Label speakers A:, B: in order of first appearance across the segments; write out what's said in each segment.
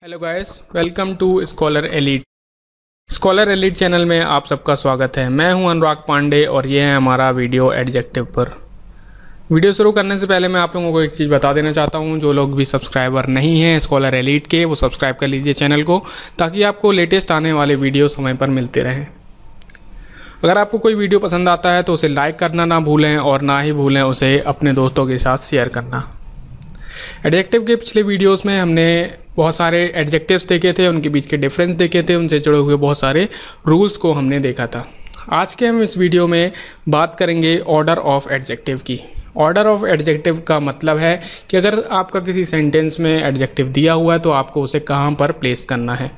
A: Hello guys, welcome to scholar elite. Scholar elite channel में आप सबका स्वागत है। मैं हूं अनुराग पांडे और ये है हमारा वीडियो एडजेक्टिव पर। वीडियो शुरू करने से पहले मैं आप लोगों को एक चीज़ बता देना चाहता हूं। जो लोग भी सब्सक्राइबर नहीं हैं स्कॉलर एलीट के, वो सब्सक्राइब कर लीजिए चैनल को, ताकि आपको लेटेस्ट आने वाले वीडियो समय पर मिलते रहें। अगर आपको कोई वीडियो पसंद आता है तो उसे लाइक करना ना भूलें और ना ही भूलें उसे अपने दोस्तों के साथ शेयर करना। एडजेक्टिव के पिछले वीडियोस में हमने बहुत सारे एडजेक्टिव्स देखे थे, उनके बीच के डिफरेंस देखे थे, उनसे जुड़े हुए बहुत सारे रूल्स को हमने देखा था। आज के हम इस वीडियो में बात करेंगे ऑर्डर ऑफ एडजेक्टिव की। ऑर्डर ऑफ एडजेक्टिव का मतलब है कि अगर आपका किसी सेंटेंस में एडजेक्टिव दिया हुआ है तो आपको उसे कहाँ पर प्लेस करना है।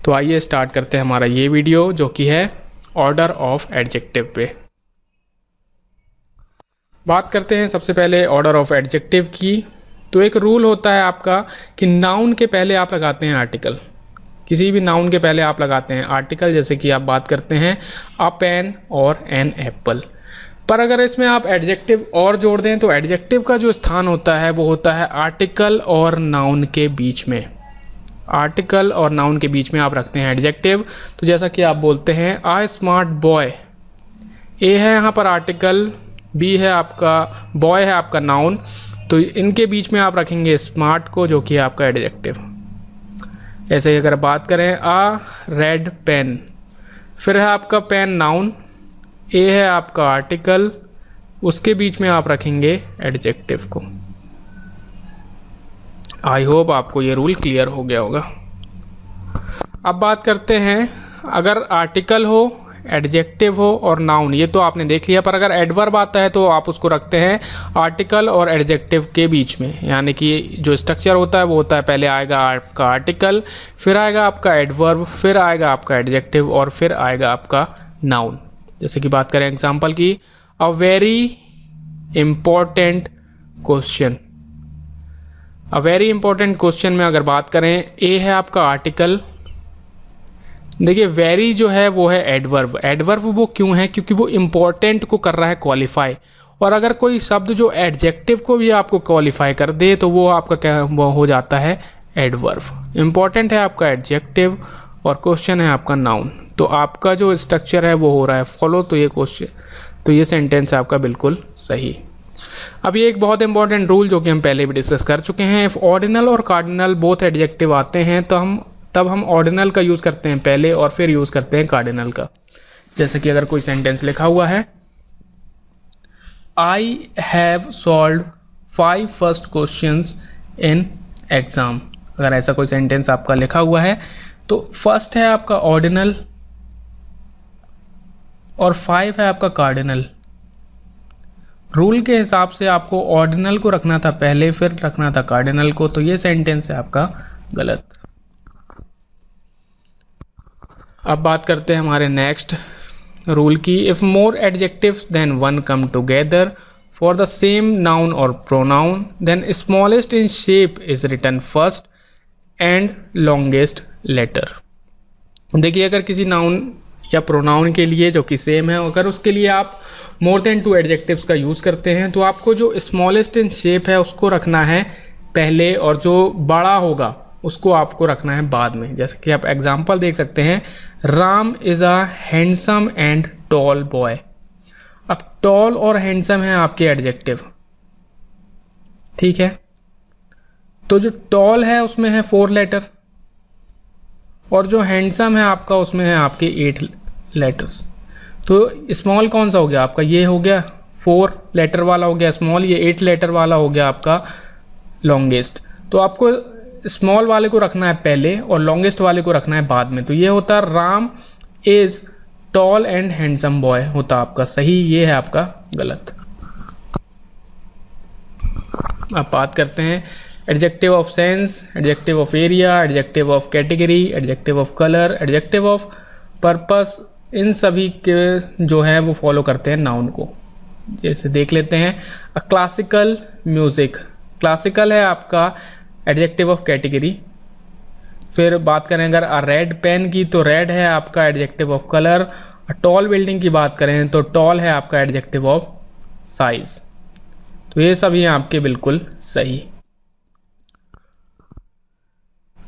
A: तो आइए स्टार्ट करते हैं हमारा ये वीडियो, जो कि है ऑर्डर ऑफ एडजेक्टिव पे। बात करते हैं सबसे पहले ऑर्डर ऑफ एडजेक्टिव की। तो एक रूल होता है आपका कि नाउन के पहले आप लगाते हैं आर्टिकल। किसी भी नाउन के पहले आप लगाते हैं आर्टिकल। जैसे कि आप बात करते हैं अ पेन और एन एप्पल। पर अगर इसमें आप एडजेक्टिव और जोड़ दें तो एडजेक्टिव का जो स्थान होता है वो होता है आर्टिकल और नाउन के बीच में। आर्टिकल और नाउन के बीच में आप रखते हैं एडजेक्टिव। तो जैसा कि आप बोलते हैं अ स्मार्ट बॉय। ए है यहाँ पर आर्टिकल, बी है आपका, बॉय है आपका नाउन। तो इनके बीच में आप रखेंगे स्मार्ट को, जो कि है आपका एडजेक्टिव। ऐसे ही अगर बात करें अ रेड पेन, फिर है आपका पेन नाउन, ए है आपका आर्टिकल, उसके बीच में आप रखेंगे एडजेक्टिव को। आई होप आपको ये रूल क्लियर हो गया होगा। अब बात करते हैं, अगर आर्टिकल हो, एडजेक्टिव हो और नाउन, ये तो आपने देख लिया। पर अगर एडवर्ब आता है तो आप उसको रखते हैं आर्टिकल और एडजेक्टिव के बीच में। यानी कि जो स्ट्रक्चर होता है वो होता है, पहले आएगा आपका आर्टिकल, फिर आएगा आपका एडवर्ब, फिर आएगा आपका एडजेक्टिव और फिर आएगा आपका नाउन। जैसे कि बात करें एग्जाम्पल की, a very important question. A very important question में अगर बात करें, ए है आपका आर्टिकल। देखिए वेरी जो है वो है एडवर्ब। एडवर्ब वो क्यों है? क्योंकि वो इम्पोर्टेंट को कर रहा है क्वालिफाई। और अगर कोई शब्द जो एडजेक्टिव को भी आपको क्वालिफाई कर दे तो वो आपका क्या वो हो जाता है? एडवर्ब। इम्पोर्टेंट है आपका एडजेक्टिव और क्वेश्चन है आपका नाउन। तो आपका जो स्ट्रक्चर है वो हो रहा है फॉलो। तो ये क्वेश्चन, तो ये सेंटेंस है आपका बिल्कुल सही। अब ये एक बहुत इंपॉर्टेंट रूल जो कि हम पहले भी डिस्कस कर चुके हैं। इफ ऑर्डिनल और कार्डिनल बोथ एडजेक्टिव आते हैं तो तब हम ऑर्डिनल का यूज़ करते हैं पहले और फिर यूज़ करते हैं कार्डिनल का। जैसे कि अगर कोई सेंटेंस लिखा हुआ है, I have solve 5 first questions in exam. अगर ऐसा कोई सेंटेंस आपका लिखा हुआ है तो फर्स्ट है आपका ऑर्डिनल और 5 है आपका कार्डिनल। रूल के हिसाब से आपको ऑर्डिनल को रखना था पहले, फिर रखना था कार्डिनल को। तो ये सेंटेंस है आपका गलत। अब बात करते हैं हमारे नेक्स्ट रूल की। If more adjectives than one come together for the same noun or pronoun then smallest in shape is written first and longest later. देखिए अगर किसी नाउन या प्रोनाउन के लिए जो कि सेम है, अगर उसके लिए आप मोर देन 2 एडजेक्टिव्स का यूज़ करते हैं तो आपको जो स्मॉलेस्ट इन शेप है उसको रखना है पहले और जो बड़ा होगा उसको आपको रखना है बाद में। जैसे कि आप एग्जाम्पल देख सकते हैं, Ram is a handsome and tall boy. अब टॉल और हैंडसम है आपके एडजेक्टिव, ठीक है। तो जो टॉल है उसमें है 4 लेटर और जो हैंडसम है आपका उसमें है आपके 8 लेटर्स। तो स्मॉल कौन सा हो गया आपका? ये हो गया 4 लेटर वाला हो गया स्मॉल, ये 8 लेटर वाला हो गया आपका लॉन्गेस्ट। तो आपको स्मॉल वाले को रखना है पहले और लॉन्गेस्ट वाले को रखना है बाद में। तो ये होता है Ram is tall and handsome boy, होता आपका सही। ये है आपका गलत। अब बात करते हैं adjective of sense, adjective of area, adjective of category, adjective of colour, adjective of purpose. इन सभी के जो है वो फॉलो करते हैं नाउन को। जैसे देख लेते हैं, अ क्लासिकल म्यूजिक। क्लासिकल है आपका एडजेक्टिव ऑफ कैटेगरी। फिर बात करें अगर अ रेड पेन की तो रेड है आपका adjective of colour. Tall building की बात करें तो टॉल है आपका एडजेक्टिव ऑफ साइज। तो ये सभी हैं आपके बिल्कुल सही।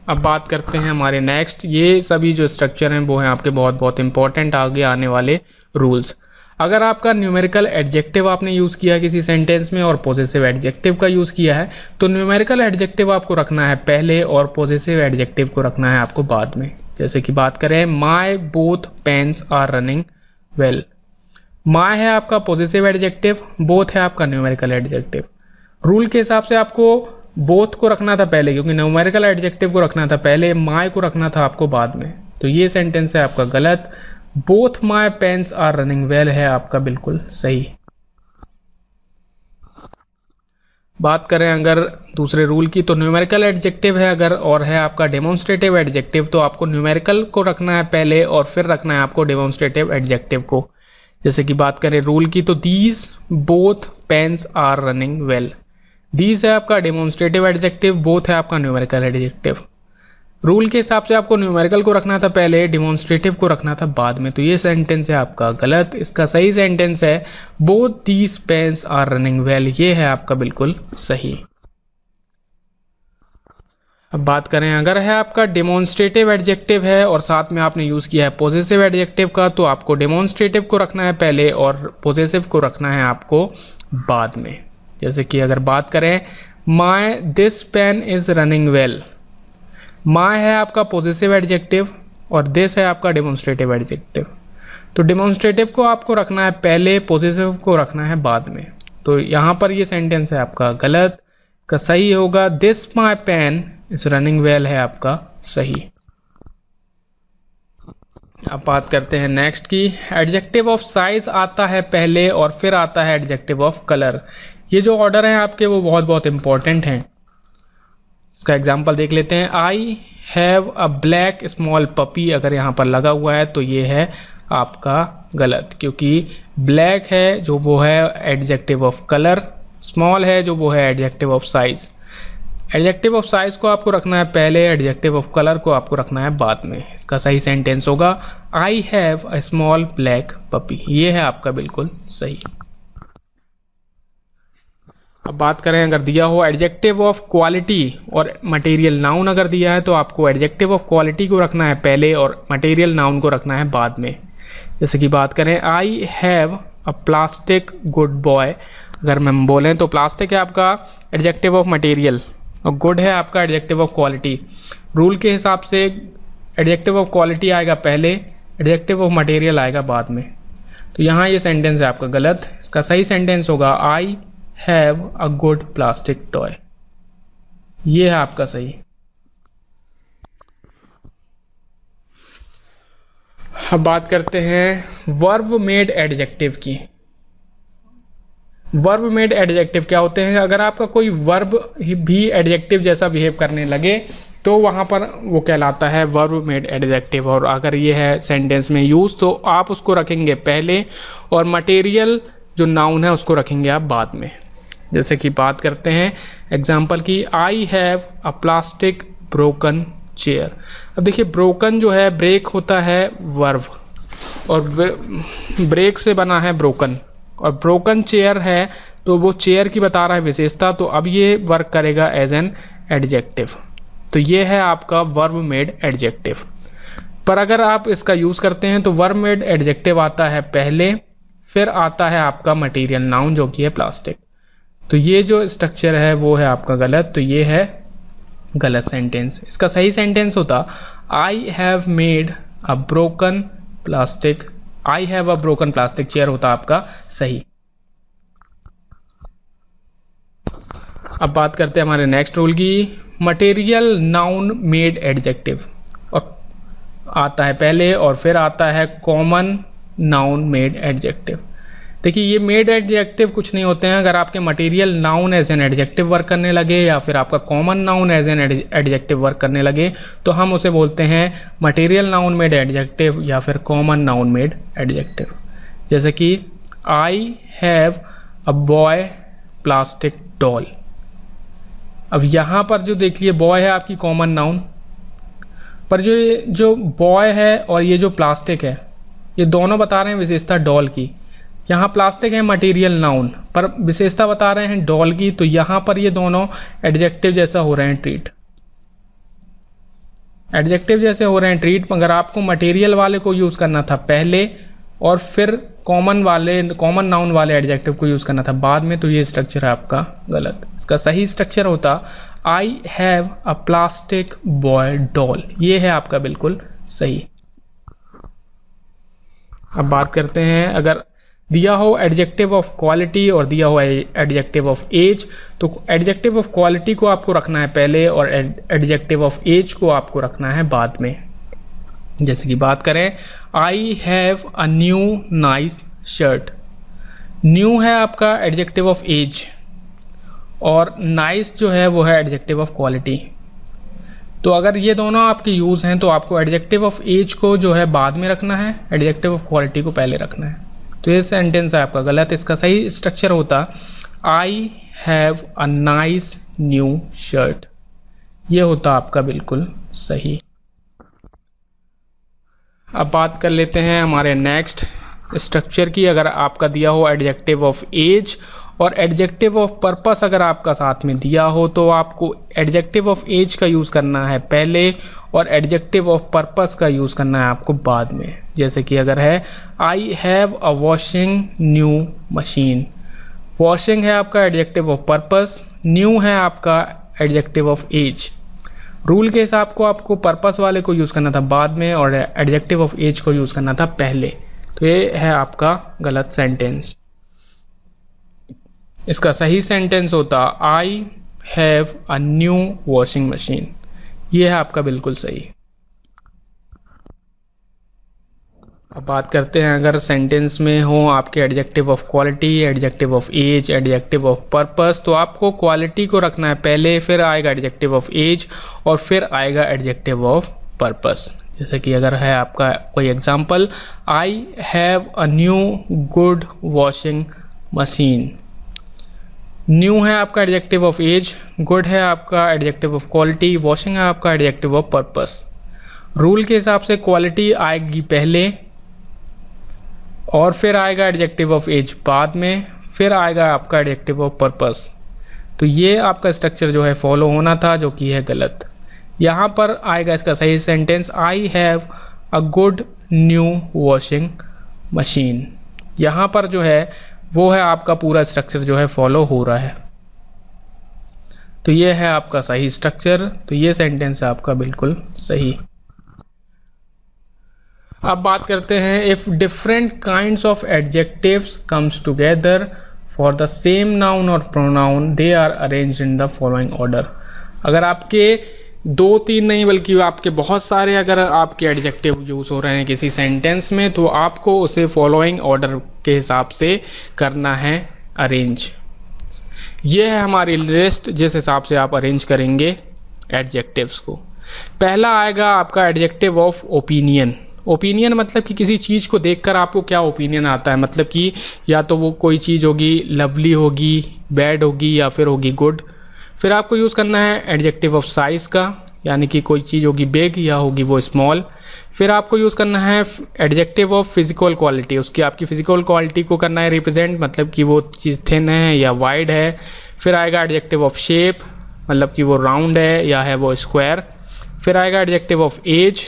A: अब बात करते हैं हमारे नेक्स्ट। ये सभी जो स्ट्रक्चर हैं वो हैं आपके बहुत बहुत इंपॉर्टेंट आगे आने वाले रूल्स। अगर आपका न्यूमेरिकल एडजेक्टिव आपने यूज़ किया किसी सेंटेंस में और पॉजेसिव एडजेक्टिव का यूज़ किया है, तो न्यूमेरिकल एडजेक्टिव आपको रखना है पहले और पॉजेसिव एडजेक्टिव को रखना है आपको बाद में। जैसे कि बात करें, my both pens are running well. My है आपका पॉजेसिव एडजेक्टिव, बोथ है आपका न्यूमेरिकल एडजेक्टिव। रूल के हिसाब से आपको बोथ को रखना था पहले, क्योंकि न्यूमेरिकल एडजेक्टिव को रखना था पहले, माई को रखना था आपको बाद में। तो ये सेंटेंस है आपका गलत। Both my pens are running well है आपका बिल्कुल सही। बात करें अगर दूसरे रूल की, तो न्यूमेरिकल एडजेक्टिव है अगर और है आपका डेमोन्स्ट्रेटिव एडजेक्टिव, तो आपको न्यूमेरिकल को रखना है पहले और फिर रखना है आपको डेमोन्स्ट्रेटिव एडजेक्टिव को। जैसे कि बात करें रूल की, तो these both pens are running well. These है आपका डेमोन्स्ट्रेटिव एडजेक्टिव, बोथ है आपका न्यूमेरिकल एडजेक्टिव। रूल के हिसाब से आपको न्यूमेरिकल को रखना था पहले, डेमोन्स्ट्रेटिव को रखना था बाद में। तो ये सेंटेंस है आपका गलत। इसका सही सेंटेंस है both these pens are running well. ये है आपका बिल्कुल सही। अब बात करें अगर है आपका डेमोन्स्ट्रेटिव एडजेक्टिव है और साथ में आपने यूज़ किया है पॉजेसिव एडजेक्टिव का, तो आपको डेमोन्स्ट्रेटिव को रखना है पहले और पॉजेसिव को रखना है आपको बाद में। जैसे कि अगर बात करें, my this pen is running well. My है आपका पॉजेसिव एडजेक्टिव और दिस है आपका डेमोन्स्ट्रेटिव एडजेक्टिव। तो डेमोन्स्ट्रेटिव को आपको रखना है पहले, पॉजेसिव को रखना है बाद में। तो यहाँ पर ये सेंटेंस है आपका गलत। का सही होगा this my pen is running well है आपका सही। अब बात करते हैं नेक्स्ट की। एडजेक्टिव ऑफ साइज आता है पहले और फिर आता है एडजेक्टिव ऑफ कलर। ये जो ऑर्डर हैं आपके वो बहुत बहुत इंपॉर्टेंट हैं। इसका एग्जाम्पल देख लेते हैं। I have a black small puppy, अगर यहाँ पर लगा हुआ है तो ये है आपका गलत, क्योंकि ब्लैक है जो वो है एडजेक्टिव ऑफ कलर, स्मॉल है जो वो है adjective of size. Adjective of size को आपको रखना है पहले, एडजेक्टिव ऑफ कलर को आपको रखना है बाद में। इसका सही सेंटेंस होगा I have a small black puppy. ये है आपका बिल्कुल सही। अब बात करें अगर दिया हो एडजेक्टिव ऑफ क्वालिटी और मटेरियल नाउन अगर दिया है, तो आपको एडजेक्टिव ऑफ क्वालिटी को रखना है पहले और मटेरियल नाउन को रखना है बाद में। जैसे कि बात करें, I have a plastic good boy. अगर हम बोलें तो प्लास्टिक है आपका एडजेक्टिव ऑफ मटेरियल और गुड है आपका एडजेक्टिव ऑफ क्वालिटी। रूल के हिसाब से एडजेक्टिव ऑफ क्वालिटी आएगा पहले, एडजेक्टिव ऑफ मटेरियल आएगा बाद में। तो यहाँ ये सेंटेंस है आपका गलत। इसका सही सेंटेंस होगा I have a good plastic toy. ये है आपका सही। अब बात करते हैं वर्ब मेड एडजेक्टिव की। वर्ब मेड एडजेक्टिव क्या होते हैं? अगर आपका कोई वर्ब भी एडजेक्टिव जैसा बिहेव करने लगे तो वहाँ पर वो कहलाता है वर्ब मेड एडजेक्टिव। और अगर ये है सेंटेंस में यूज़ तो आप उसको रखेंगे पहले और मटेरियल जो नाउन है उसको रखेंगे आप बाद में। जैसे कि बात करते हैं एग्जाम्पल की, I have a plastic broken chair. अब देखिए ब्रोकन जो है ब्रेक होता है वर्ब और ब्रेक से बना है ब्रोकन, और ब्रोकन चेयर है तो वो चेयर की बता रहा है विशेषता, तो अब ये वर्क करेगा एज एन एडजेक्टिव। तो ये है आपका वर्ब मेड एडजेक्टिव। पर अगर आप इसका यूज़ करते हैं तो वर्ब मेड एडजेक्टिव आता है पहले, फिर आता है आपका मटेरियल नाउन जो कि है प्लास्टिक। तो ये जो स्ट्रक्चर है वो है आपका गलत। तो ये है गलत सेंटेंस। इसका सही सेंटेंस होता I have made a broken plastic, I have a broken plastic chair होता आपका सही। अब बात करते हैं हमारे नेक्स्ट रूल की। मटेरियल नाउन मेड एडजेक्टिव और आता है पहले और फिर आता है कॉमन नाउन मेड एडजेक्टिव। देखिए ये मेड एडजेक्टिव कुछ नहीं होते हैं। अगर आपके material noun as an adjective work करने लगे या फिर आपका common noun as an adjective work करने लगे तो हम उसे बोलते हैं मटेरियल नाउन मेड एडजेक्टिव या फिर कॉमन नाउन मेड एडजेक्टिव। जैसे कि I have a boy plastic doll. अब यहाँ पर जो देखिए बॉय है आपकी कॉमन नाउन, पर जो बॉय है और ये जो प्लास्टिक है ये दोनों बता रहे हैं विशेषता डॉल की। यहाँ प्लास्टिक है मटेरियल नाउन पर विशेषता बता रहे हैं डॉल की, तो यहाँ पर ये दोनों एडजेक्टिव जैसा हो रहे हैं ट्रीट। एडजेक्टिव जैसे हो रहे हैं ट्रीट, मगर आपको मटेरियल वाले को यूज़ करना था पहले और फिर कॉमन नाउन वाले एडजेक्टिव को यूज़ करना था बाद में, तो ये स्ट्रक्चर है आपका गलत। इसका सही स्ट्रक्चर होता I have a plastic boy doll, ये है आपका बिल्कुल सही। अब बात करते हैं, अगर दिया हो एडजेक्टिव ऑफ क्वालिटी और दिया हो एडजेक्टिव ऑफ एज, तो एडजेक्टिव ऑफ क्वालिटी को आपको रखना है पहले और एडजेक्टिव ऑफ एज को आपको रखना है बाद में। जैसे कि बात करें, I have a new nice shirt. New है आपका एडजेक्टिव ऑफ एज और नाइस जो है वो है एडजेक्टिव ऑफ क्वालिटी। तो अगर ये दोनों आपके यूज हैं तो आपको एडजेक्टिव ऑफ एज को जो है बाद में रखना है, एडजेक्टिव ऑफ क्वालिटी को पहले रखना है। तो ये सेंटेंस है आपका गलत। इसका सही स्ट्रक्चर होता I have a nice new shirt, ये होता आपका बिल्कुल सही। अब बात कर लेते हैं हमारे नेक्स्ट स्ट्रक्चर की। अगर आपका दिया हो एडजेक्टिव ऑफ एज और एडजेक्टिव ऑफ पर्पस अगर आपका साथ में दिया हो तो आपको एडजेक्टिव ऑफ एज का यूज़ करना है पहले और एडजेक्टिव ऑफ पर्पस का यूज़ करना है आपको बाद में। जैसे कि अगर है I have a washing new machine, washing है आपका एडजेक्टिव ऑफ पर्पस, न्यू है आपका एडजेक्टिव ऑफ एज। रूल के हिसाब को आपको पर्पस वाले को यूज़ करना था बाद में और एडजेक्टिव ऑफ एज को यूज़ करना था पहले। तो ये है आपका गलत सेंटेंस। इसका सही सेंटेंस होता I have a new washing machine, ये है आपका बिल्कुल सही। अब बात करते हैं, अगर सेंटेंस में हो आपके adjective of quality, adjective of age, adjective of purpose, तो आपको क्वालिटी को रखना है पहले, फिर आएगा एडजेक्टिव ऑफ एज और फिर आएगा एडजेक्टिव ऑफ पर्पस। जैसे कि अगर है आपका कोई example, I have a new good washing machine. New है आपका एडजेक्टिव ऑफ एज, गुड है आपका एडजेक्टिव ऑफ क्वालिटी, वॉशिंग है आपका एडजेक्टिव ऑफ पर्पस। रूल के हिसाब से क्वालिटी आएगी पहले और फिर आएगा एडजेक्टिव ऑफ एज बाद में, फिर आएगा आपका एडजेक्टिव ऑफ पर्पस। तो ये आपका स्ट्रक्चर जो है फॉलो होना था, जो कि है गलत। यहाँ पर आएगा इसका सही sentence I have a good new washing machine. यहाँ पर जो है वो है आपका पूरा स्ट्रक्चर जो है फॉलो हो रहा है। तो ये है आपका सही स्ट्रक्चर, तो ये सेंटेंस है आपका बिल्कुल सही। अब बात करते हैं, if different kinds of adjectives comes together for the same noun or pronoun they are arranged in the following order. अगर आपके 2-3 नहीं बल्कि आपके बहुत सारे अगर आपके एडजेक्टिव यूज़ हो रहे हैं किसी सेंटेंस में, तो आपको उसे फॉलोइंग ऑर्डर के हिसाब से करना है अरेंज। ये है हमारी लिस्ट जिस हिसाब से आप अरेंज करेंगे एडजेक्टिव्स को। पहला आएगा आपका एडजेक्टिव ऑफ ओपिनियन। ओपिनियन मतलब कि किसी चीज़ को देखकर आपको क्या ओपिनियन आता है, मतलब कि या तो वो कोई चीज़ होगी लवली होगी, बैड होगी या फिर होगी गुड। फिर आपको यूज़ करना है एडजेक्टिव ऑफ साइज़ का, यानी कि कोई चीज़ होगी बिग या होगी वो स्मॉल। फिर आपको यूज़ करना है एडजेक्टिव ऑफ फिजिकल क्वालिटी, उसकी आपकी फिजिकल क्वालिटी को करना है रिप्रेजेंट, मतलब कि वो चीज़ थिन है या वाइड है। फिर आएगा एडजेक्टिव ऑफ शेप, मतलब कि वो राउंड है या है वो स्क्वायर। फिर आएगा एडजेक्टिव ऑफ एज,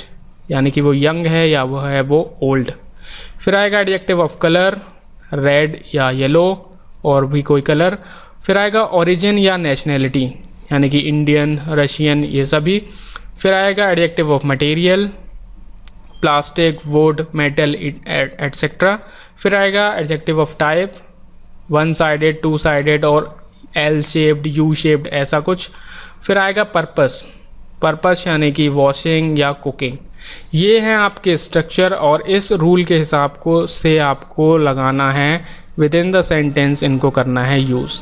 A: यानी कि वो यंग है या वो है वो ओल्ड। फिर आएगा एडजेक्टिव ऑफ कलर, रेड या येलो और भी कोई कलर। फिर आएगा ओरिजिन या नेशनैलिटी, यानी कि इंडियन, रशियन, ये सभी। फिर आएगा adjective of material, plastic, would, metal etcetera. फिर आएगा adjective of type, 1 sided, 2 sided और एल शेप्ड, यू शेप्ड, ऐसा कुछ। फिर आएगा पर्पस, पर्पस यानी कि वॉशिंग या कुकिंग। ये हैं आपके स्ट्रक्चर और इस रूल के हिसाब को से आपको लगाना है विद इन द सेंटेंस, इनको करना है यूज़।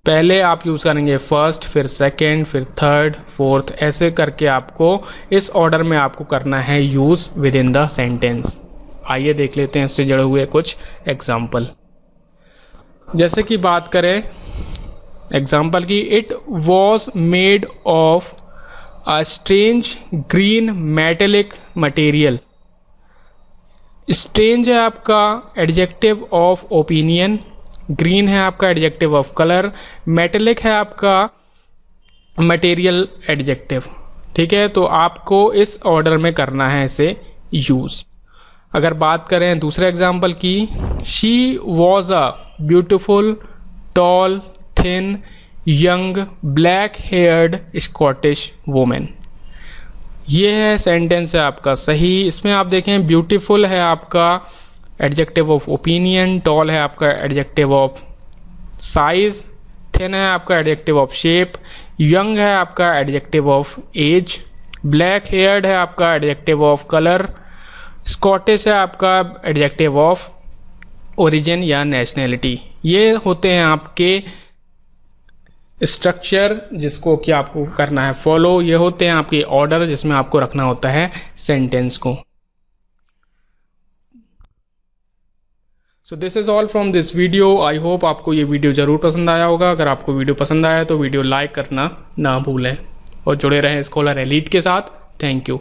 A: पहले आप यूज़ करेंगे फर्स्ट, फिर सेकंड, फिर थर्ड, फोर्थ, ऐसे करके आपको इस ऑर्डर में आपको करना है use with in the sentence. आइए देख लेते हैं इससे जुड़े हुए कुछ एग्जाम्पल। जैसे कि बात करें एग्जाम्पल की, it was made of a strange green metallic material. Strange है आपका एडजेक्टिव ऑफ ओपिनियन, ग्रीन है आपका एडजेक्टिव ऑफ कलर, मेटेलिक है आपका मटेरियल एडजेक्टिव। ठीक है, तो आपको इस ऑर्डर में करना है इसे यूज़। अगर बात करें दूसरे एग्जाम्पल की, she was a beautiful tall thin young black haired Scottish women. ये है सेंटेंस है आपका सही। इसमें आप देखें ब्यूटीफुल है आपका एडजेक्टिव ऑफ ओपिनियन, टॉल है आपका एडजेक्टिव ऑफ साइज, थिन है आपका एडजेक्टिव ऑफ शेप, यंग है आपका adjective of age, black haired है आपका एडजेक्टिव ऑफ कलर, स्कॉटिश है आपका एडजेक्टिव ऑफ ओरिजिन या नेशनैलिटी। ये होते हैं आपके स्ट्रक्चर जिसको कि आपको करना है फॉलो। ये होते हैं आपके ऑर्डर जिसमें आपको रखना होता है सेंटेंस को। So this is all from this video. I hope आपको ये वीडियो ज़रूर पसंद आया होगा। अगर आपको वीडियो पसंद आया तो वीडियो लाइक करना ना भूलें और जुड़े रहें स्कॉलर एलीट के साथ। Thank you.